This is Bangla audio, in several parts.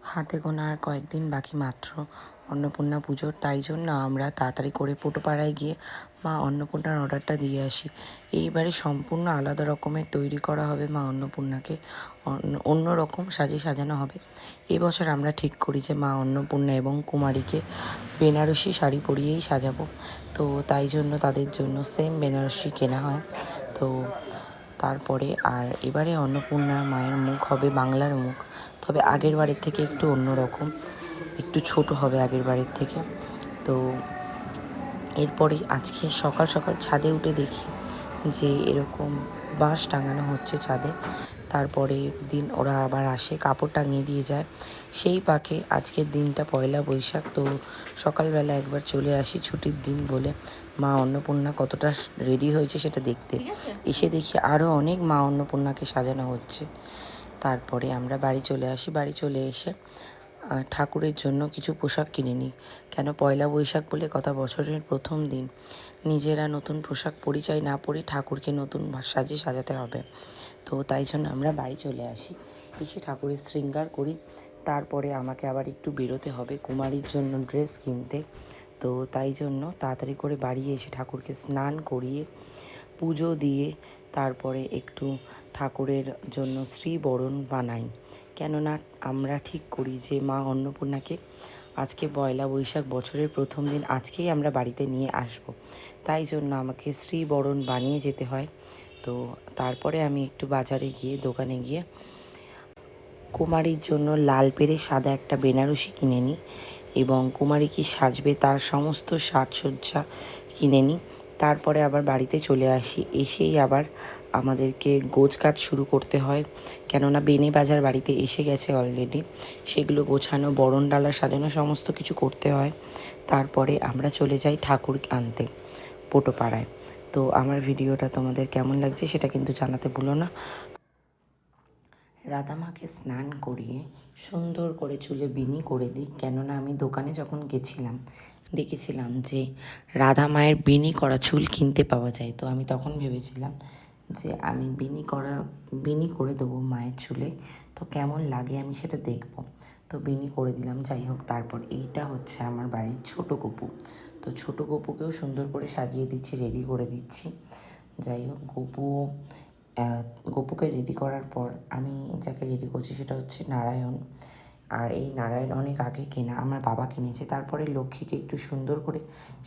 হাতে গোনা আর কয়েকদিন বাকি মাত্র অন্নপূর্ণা পুজোর, তাই জন্য আমরা তাড়াতাড়ি করে পোটোপাড়ায় গিয়ে মা অন্নপূর্ণার অর্ডারটা দিয়ে আসি। এইবারে সম্পূর্ণ আলাদা রকমের তৈরি করা হবে মা অন্নপূর্ণাকে, অন্য রকম সাজে সাজানো হবে। এবছর আমরা ঠিক করি যে মা অন্নপূর্ণা এবং কুমারীকে বেনারসি শাড়ি পরিয়েই সাজাবো। তো তাই জন্য তাদের জন্য সেম বেনারসি কেনা হয়। তো তারপরে আর এবারে অন্নপূর্ণা মায়ের মুখ হবে বাংলার মুখ, তবে আগের বারের থেকে একটু অন্যরকম, একটু ছোট হবে আগের বারের থেকে। তো এরপরে আজকে সকাল সকাল ছাদে উঠে দেখি যে এরকম বাঁশ টাঙানো হচ্ছে ছাদে। তারপরে দিন ওরা আবার আসে, কাপড় টাঙিয়ে দিয়ে যায়। সেই পাকে আজকের দিনটা পয়লা বৈশাখ, তো সকালবেলা একবার চলে আসি ছুটির দিন বলে মা অন্নপূর্ণা কতটা রেডি হয়েছে সেটা দেখতে। এসে দেখি আরও অনেক মা অন্নপূর্ণাকে সাজানো হচ্ছে। তারপরে আমরা বাড়ি চলে আসি। বাড়ি চলে এসে ঠাকুরের জন্য কিছু পোশাক কিনে নিই, কেন পয়লা বৈশাখ বলে কথা, বছরের প্রথম দিন নিজেরা নতুন পোশাক পরি চাই না পরি, ঠাকুরকে নতুন সাজে সাজাতে হবে। তো তাই জন্য আমরা বাড়ি চলে আসি, এসে ঠাকুরের শৃঙ্গার করি। তারপরে আমাকে আবার একটু বেরোতে হবে কুমারীর জন্য ড্রেস কিনতে। তো তাই জন্য তাড়াতাড়ি করে বাড়ি এসে ঠাকুরকে স্নান করিয়ে পুজো দিয়ে তারপরে একটু ঠাকুরের জন্য শ্রীবরণ বানাই, কেননা আমরা ঠিক করি যে মা অন্নপূর্ণাকে আজকে পয়লা বৈশাখ বছরের প্রথম দিন আজকেই আমরা বাড়িতে নিয়ে আসব। তাই জন্য আমাকে শ্রীবরণ বানিয়ে যেতে হয়। তো তারপরে আমি একটু বাজারে গিয়ে দোকানে গিয়ে কুমারীর জন্য লাল পেরে সাদা একটা বেনারসি কিনে নিই এবং কুমারী কি সাজবে তার সমস্ত সাজসজ্জা কিনে নিই। তারপরে আবার বাড়িতে চলে আসি, এসেই আবার আমাদেরকে গোছগাছ শুরু করতে হয়, কেননা বেনে বাজার বাড়িতে এসে গেছে অলরেডি। সেগুলো গোছানো, বরণ ডালা সাজানো সমস্ত কিছু করতে হয়। তারপরে আমরা চলে যাই ঠাকুর আনতে পোটোপাড়ায়। তো আমার ভিডিওটা তোমাদের কেমন লাগছে সেটা কিন্তু জানাতে ভুলো না। রাধামাকে স্নান করিয়ে সুন্দর করে চুলে বিনি করে দিই, কেননা আমি দোকানে যখন গেছিলাম দেখেছিলাম যে রাধা মায়ের বিনি করা চুল কিনতে পাওয়া যায়। তো আমি তখন ভেবেছিলাম যে আমি বিনি করে দেবো মায়ের চুলে, তো কেমন লাগে আমি সেটা দেখব। তো বিনি করে দিলাম। যাই হোক, তারপর এইটা হচ্ছে আমার বাড়ির ছোট গপু। তো ছোট গপুকেও সুন্দর করে সাজিয়ে দিচ্ছি, রেডি করে দিচ্ছি। যাই হোক, গপুকে রেডি করার পর আমি যাকে রেডি করছি সেটা হচ্ছে নারায়ণ। আর এই নারায়ণ অনেক আগে কেনা, আমার বাবা কিনেছে। তারপরে লক্ষ্মীকে একটু সুন্দর করে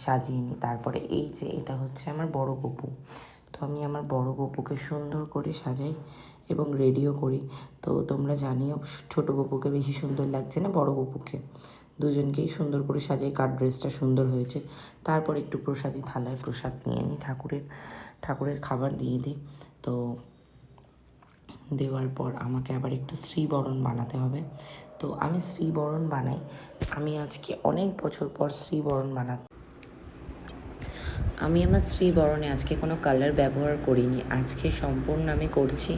সাজিয়ে নিই। তারপরে এই যে এটা হচ্ছে আমার বড় গপু। তো আমি আমার বড় গপুকে সুন্দর করে সাজাই এবং রেডিও করি। তো তোমরা জানিও ছোট গপুকে বেশি সুন্দর লাগছে না বড় গপুকে, দুজনকেই সুন্দর করে সাজাই, কার ড্রেসটা সুন্দর হয়েছে। তারপর একটু প্রসাদী থালায় প্রসাদ নিয়ে নিই, ঠাকুরের খাবার দিয়ে দিই। তো দেওয়ার পর আমাকে আবার একটু শ্রীবরণ বানাতে হবে। তো আমি শ্রীবরণ বানাই, আমি আজকে অনেক বছর পর শ্রীবরণ আমি আমার শ্রীবরণে আজকে কোনো কালার ব্যবহার করিনি। আজকে সম্পূর্ণ আমি করছি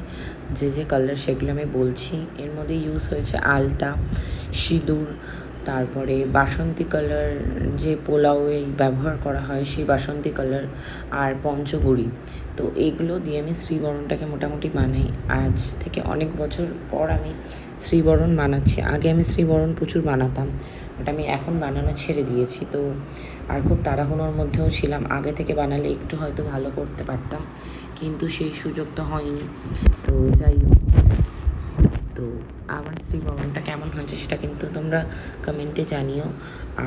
যে কালার সেগুলো আমি বলছি। এর মধ্যে ইউজ হয়েছে আলতা, সিঁদুর, তারপরে বাসন্তী কালার, যে পোলাওয়ে ব্যবহার করা হয় সেই বাসন্তী কালার, আর পঞ্চগুড়ি। তো এগুলো দিয়ে আমি শ্রীবরণটাকে মোটামুটি বানাই। আজ থেকে অনেক বছর পর আমি শ্রীবরণ বানাচ্ছি। আগে আমি শ্রীবরণ প্রচুর বানাতাম, বাট আমি এখন বানানো ছেড়ে দিয়েছি। তো আর খুব তাড়াহুড়োর মধ্যেও ছিলাম, আগে থেকে বানালে একটু হয়তো ভালো করতে পারতাম, কিন্তু সেই সুযোগ তো হয়নি। তো যাই হোক, তো আমার শ্রীবরণটা কেমন হয়েছে সেটা কিন্তু তোমরা কমেন্টে জানিও।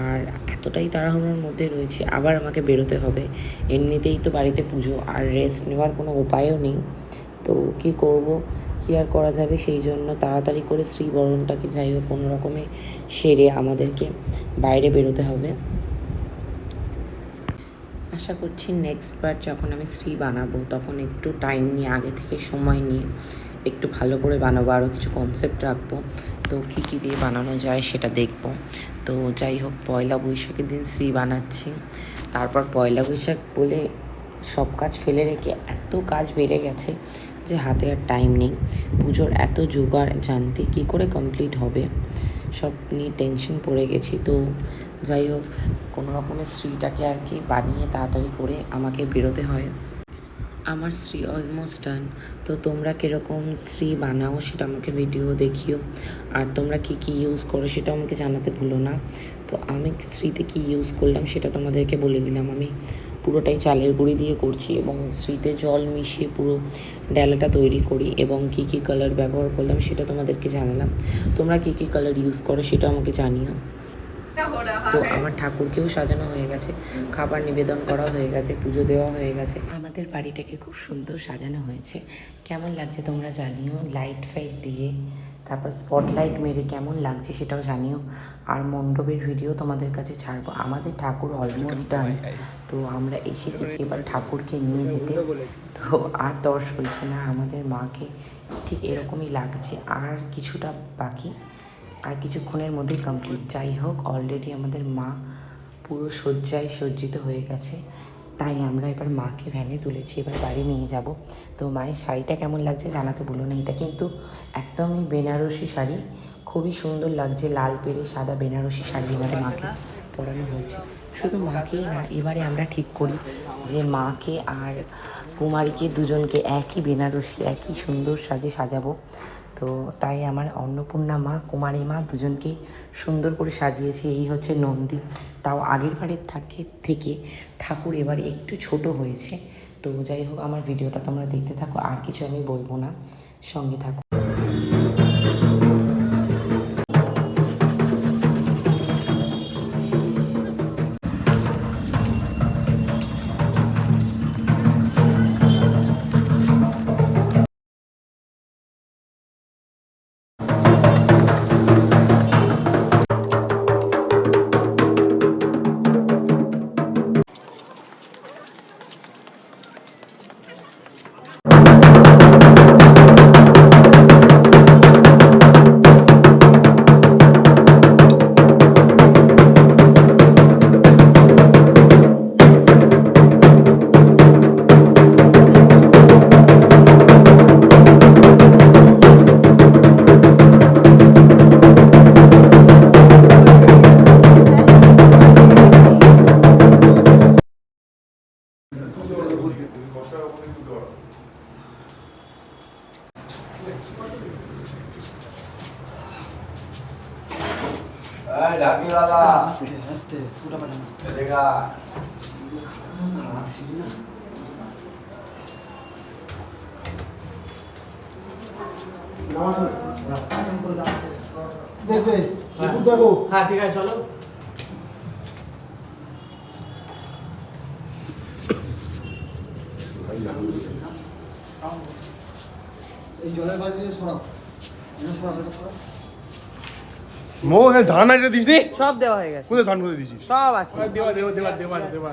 আর এতটাই তাড়াহুড়োর মধ্যে রয়েছে, আবার আমাকে বেরোতে হবে। এমনিতেই তো বাড়িতে পুজো, আর রেস্ট নেওয়ার কোনো উপায়ও নেই। তো কী করব, কী আর করা যাবে, সেই জন্য তাড়াতাড়ি করে শ্রীবরণটাকে যাই হোক কোনো রকমে সেরে আমাদেরকে বাইরে বেরোতে হবে। আশা করছি নেক্সট বার যখন আমি শ্রী বানাবো তখন একটু টাইম নিয়ে, আগে থেকে সময় নিয়ে একটু ভালো করে বানাবো, আরও কিছু কনসেপ্ট রাখবো। তো কী কী দিয়ে বানানো যায় সেটা দেখব। তো যাই হোক, পয়লা বৈশাখের দিন শ্রী বানাচ্ছি। তারপর পয়লা বৈশাখ বলে সব কাজ ফেলে রেখে এত কাজ বেড়ে গেছে যে হাতে আর টাইম নেই। পুজোর এত জোগাড় জানতে কী করে কমপ্লিট হবে, সব নিয়ে টেনশন পড়ে গেছি। তো যাই হোক, কোনো রকমের শ্রীটাকে আর কি বানিয়ে তাড়াতাড়ি করে আমাকে বেরোতে হয়। আমার শ্রী অলমোস্ট ডান। তো তোমরা কীরকম শ্রী বানাও সেটা আমাকে ভিডিও দেখিও, আর তোমরা কী কী ইউজ করো সেটা আমাকে জানাতে ভুলো না। তো আমি শ্রীতে কী ইউজ করলাম সেটা তোমাদেরকে বলে দিলাম। আমি পুরোটাই চালের গুঁড়ি দিয়ে করছি এবং শ্রীতে জল মিশিয়ে পুরো ডালাটা তৈরি করি, এবং কী কী কালার ব্যবহার করলাম সেটা তোমাদেরকে জানালাম। তোমরা কী কী কালার ইউজ করো সেটা আমাকে জানিও। তো আমার ঠাকুরকেও সাজানো হয়ে গেছে, খাবার নিবেদন করা হয়ে গেছে, পুজো দেওয়া হয়ে গেছে। আমাদের বাড়িটাকে খুব সুন্দর সাজানো হয়েছে। কেমন লাগছে তোমরা জানিও, লাইট ফাইট দিয়ে, তারপর স্পটলাইট মেরে কেমন লাগছে সেটাও জানিও। আর মণ্ডপের ভিডিও তোমাদের কাছে ছাড়বো। আমাদের ঠাকুর অলমোস্ট ডান। তো আমরা এসে গেছি এবার ঠাকুরকে নিয়ে যেতে। তো আর তর সইছে না, আমাদের মাকে ঠিক এরকমই লাগছে। আর কিছুটা বাকি, আর কিছুক্ষণের মধ্যেই কমপ্লিট। যাই হোক, অলরেডি আমাদের মা পুরো শয্যায় সজ্জিত হয়ে গেছে। তাই আমরা এবার মাকে ভ্যানে তুলেছি, এবার বাড়ি নিয়ে যাব। তো মায়ের শাড়িটা কেমন লাগছে জানাতে বলো না। এটা কিন্তু একদমই বেনারসি শাড়ি, খুবই সুন্দর লাগছে। লাল পেরে সাদা বেনারসি শাড়ি এবারে মাকে পরানো হয়েছে। শুধু মাকেই না, এবারে আমরা ঠিক করি যে মাকে আর কুমারীকে দুজনকে একই বেনারসি একই সুন্দর সাজে সাজাবো। তো তাই আমার অন্নপূর্ণা মা, কুমারী মা দুজনকেই সুন্দর করে সাজিয়েছি। এই হচ্ছে নন্দী। তাও আগের বারের থেকে ঠাকুর এবারে একটু ছোট হয়েছে। তো যাই হোক, আমার ভিডিওটা তোমরা দেখতে থাকো, আর কিছু আমি বলবো না, সঙ্গে থাকো। আস্তে আস্তে পুরো পাঠানো দেখা দেখবে দেখো। হ্যাঁ ঠিক আছে, চলো। এই জলের বালতি সরাও, সরাও। মো হ্যাঁ ধান আছে দিস নি, সব দেওয়া হয়ে গেছে। কোথায় ধান করে দিছিস? সব আছে। দেওয়া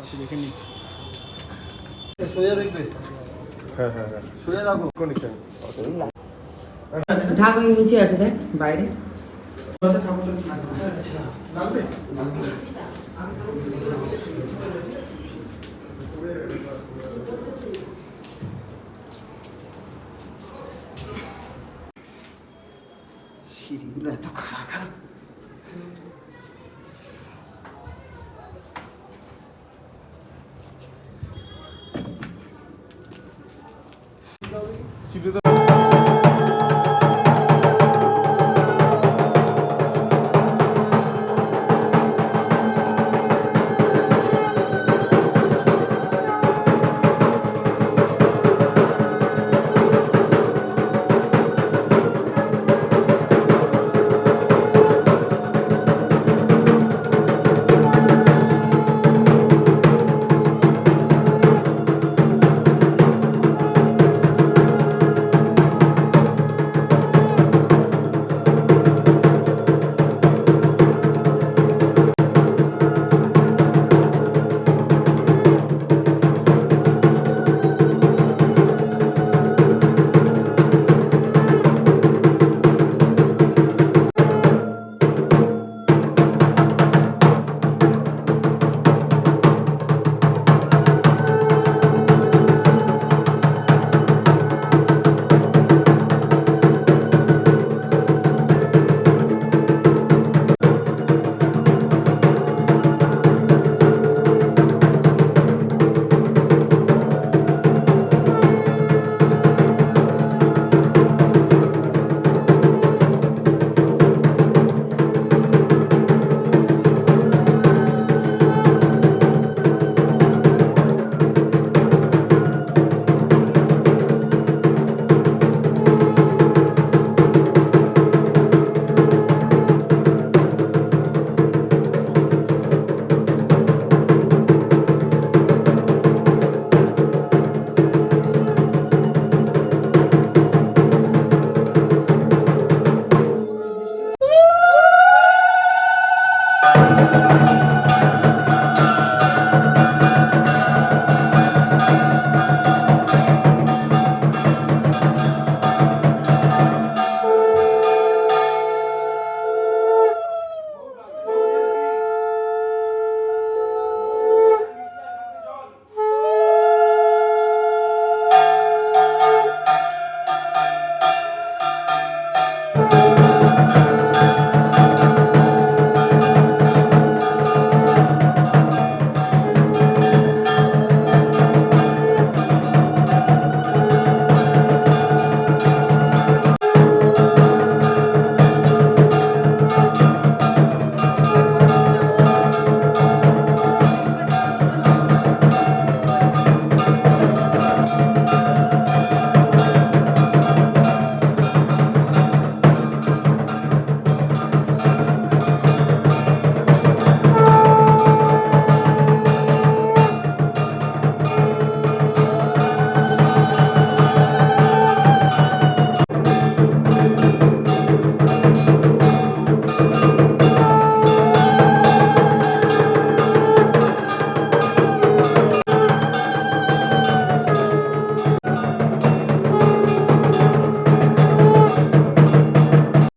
আছে দেখে নিচ্ছি। সোজা দেখবে, হ্যাঁ সোজা রাখো। কন্ডিশন ঢাক ওই নিচে আছে, দেখ বাইরে। সিঁড়িগুলো এত খারাপ খারাপ।